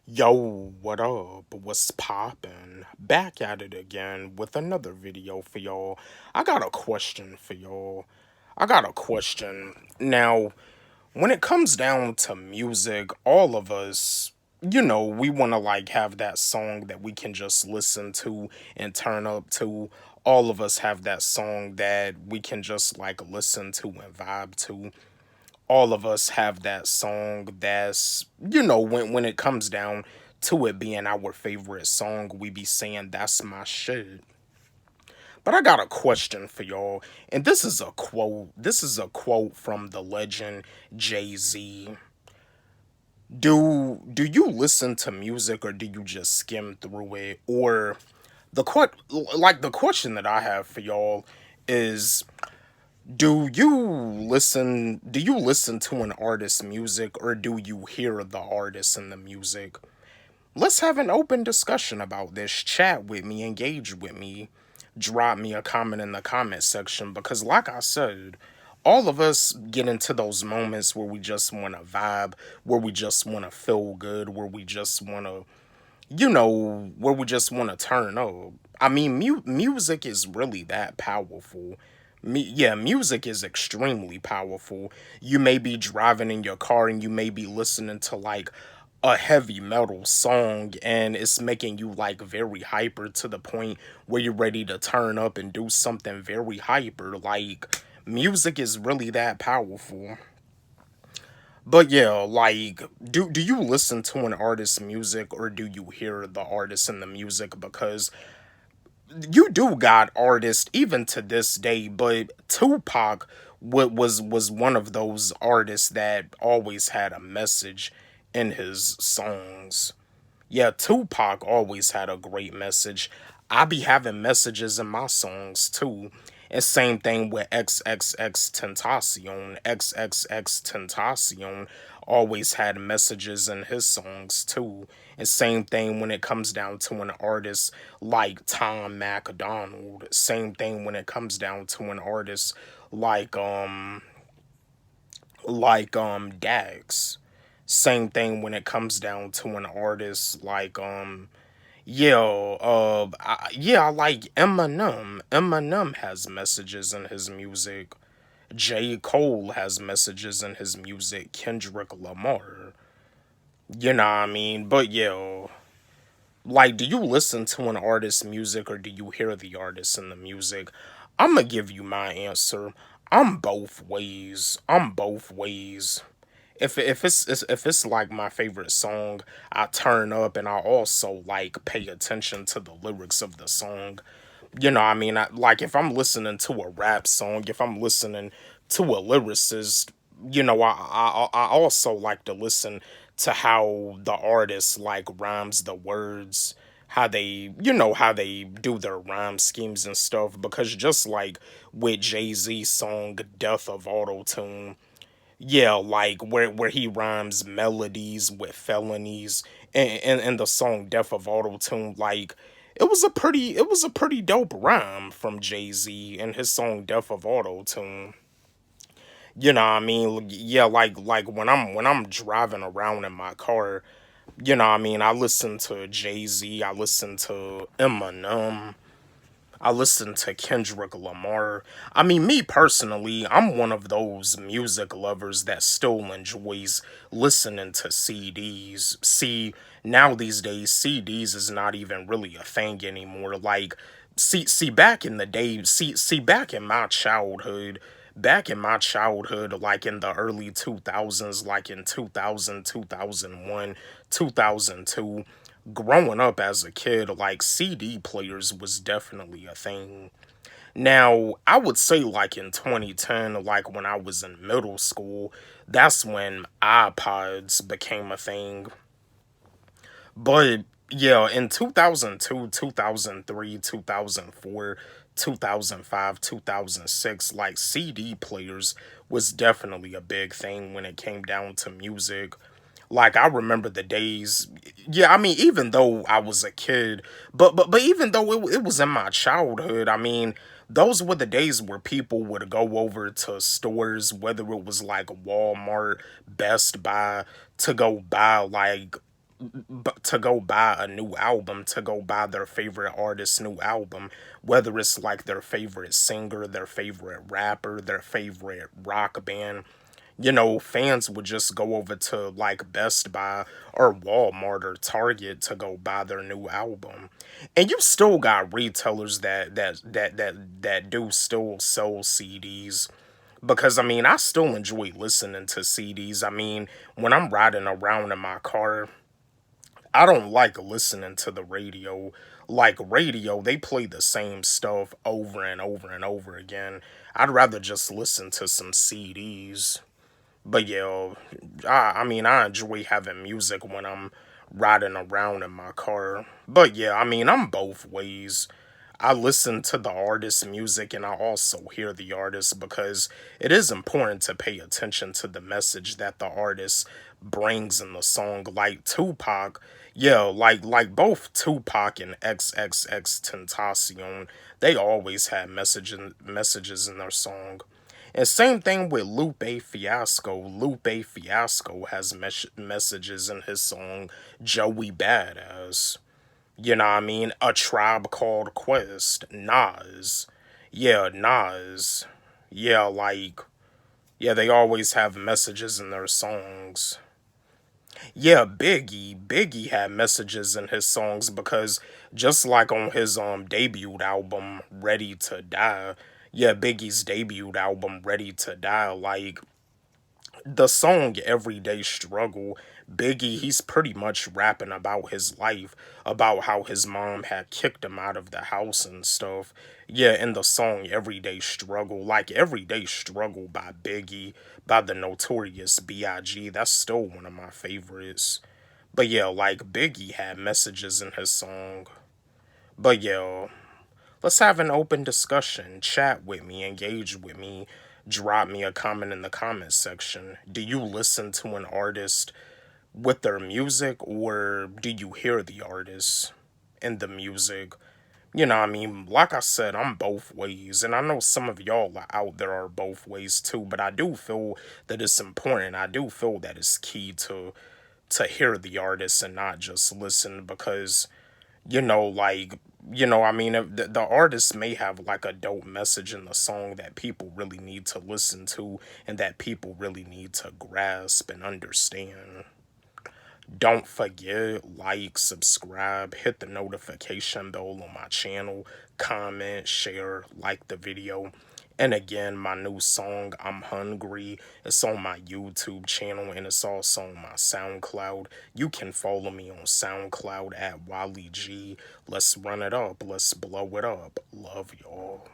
Yo, what up? What's poppin'? Back at it again with another video for y'all. I got a question for y'all. I got a question. Now, when it comes down to music, all of us, we want to like have that song that we can just listen to and turn up to. All of us have that song that we can just like listen to and vibe to. All of us have that song that's when it comes down to it being our favorite song, we be saying that's my shit. But I got a question for y'all, and this is a quote from the legend Jay-Z. Do you listen to music, or do you just skim through it? Or the question that I have for y'all is, do you listen to an artist's music, or do you hear the artist in the music? Let's have an open discussion about this. Chat with me, engage with me, drop me a comment in the comment section, because like I said, all of us get into those moments where we just want to vibe, where we just want to feel good, where we just want to, where we just want to turn up. I mean, music is really that powerful. Yeah, music is extremely powerful. You may be driving in your car and you may be listening to like a heavy metal song, and it's making you like very hyper to the point where you're ready to turn up and do something very hyper. Like, music is really that powerful. But yeah, like, do you listen to an artist's music, or do you hear the artist in the music? Because you do got artists even to this day, but Tupac was one of those artists that always had a message in his songs. Yeah, Tupac always had a great message. I be having messages in my songs too. And same thing with XXX Tentacion. XXX Tentacion always had messages in his songs too. And same thing when it comes down to an artist like Tom MacDonald. Same thing when it comes down to an artist like Dax. Same thing when it comes down to an artist like I like Eminem. Eminem has messages in his music. J. Cole has messages in his music. Kendrick Lamar. You know what I mean? But yeah, like, do you listen to an artist's music, or do you hear the artist in the music? I'm gonna give you my answer. I'm both ways. I'm both ways. If it's like my favorite song, I turn up, and I also like pay attention to the lyrics of the song. You know, what I mean, like if I'm listening to a rap song, if I'm listening to a lyricist, I also like to listen to how the artist like rhymes the words, how they do their rhyme schemes and stuff. Because just like with Jay-Z's song "Death of Auto Tune," yeah, like where he rhymes melodies with felonies, and the song "Death of Auto Tune," like it was a pretty dope rhyme from Jay-Z and his song "Death of Auto Tune." You know what I mean? Yeah, like when I'm driving around in my car, you know what I mean, I listen to Jay-Z, I listen to Eminem, I listen to Kendrick Lamar. I mean, me personally, I'm one of those music lovers that still enjoys listening to CDs. See, now these days, CDs is not even really a thing anymore. Like, see, back in the day, back in my childhood, like in the early 2000s, like in 2000, 2001, 2002, growing up as a kid, like CD players was definitely a thing. Now, I would say like in 2010, like when I was in middle school, that's when iPods became a thing. But yeah, in 2002, 2003, 2004, 2005, 2006, like CD players was definitely a big thing when it came down to music. Like, I remember the days. Yeah, I mean, even though I was a kid, but even though it was in my childhood, I mean, those were the days where people would go over to stores, whether it was like Walmart, Best Buy, to go buy like but to go buy a new album, to go buy their favorite artist's new album, whether it's like their favorite singer, their favorite rapper, their favorite rock band. Fans would just go over to like Best Buy or Walmart or Target to go buy their new album. And you still got retailers that do still sell CDs, because I mean, I still enjoy listening to CDs. I mean, when I'm riding around in my car, I don't like listening to the radio. Like radio, they play the same stuff over and over and over again. I'd rather just listen to some CDs. But yeah, I mean, I enjoy having music when I'm riding around in my car. But yeah, I mean, I'm both ways. I listen to the artist's music and I also hear the artist, because it is important to pay attention to the message that the artist brings in the song. Like Tupac, yeah, like both Tupac and XXX Tentacion, they always had messages in their song. And same thing with Lupe Fiasco. Lupe Fiasco has messages in his song Joey Badass. You know what I mean? A Tribe Called Quest. Nas. Yeah, Nas. Yeah, yeah, they always have messages in their songs. Yeah, Biggie had messages in his songs, because just like on his debut album Ready to Die, yeah, Biggie's debut album Ready to Die, like the song Everyday Struggle, Biggie, he's pretty much rapping about his life, about how his mom had kicked him out of the house and stuff. Yeah, in the song Everyday Struggle, like Everyday Struggle by Biggie, by the Notorious B.I.G., that's still one of my favorites. But yeah, like Biggie had messages in his song. But yeah, let's have an open discussion. Chat with me, engage with me, drop me a comment in the comment section. Do you listen to an artist with their music, or do you hear the artist in the music? I mean, like I said, I'm both ways, and I know some of y'all out there are both ways too, but I do feel that it's important. I do feel that it's key to hear the artist and not just listen, because like, I mean, if the artist may have like a dope message in the song that people really need to listen to and that people really need to grasp and understand. Don't forget, like, subscribe, hit the notification bell on my channel, comment, share, like the video. And again, my new song, I'm Hungry, it's on my YouTube channel and it's also on my SoundCloud. You can follow me on SoundCloud at Wally G. Let's run it up. Let's blow it up. Love y'all.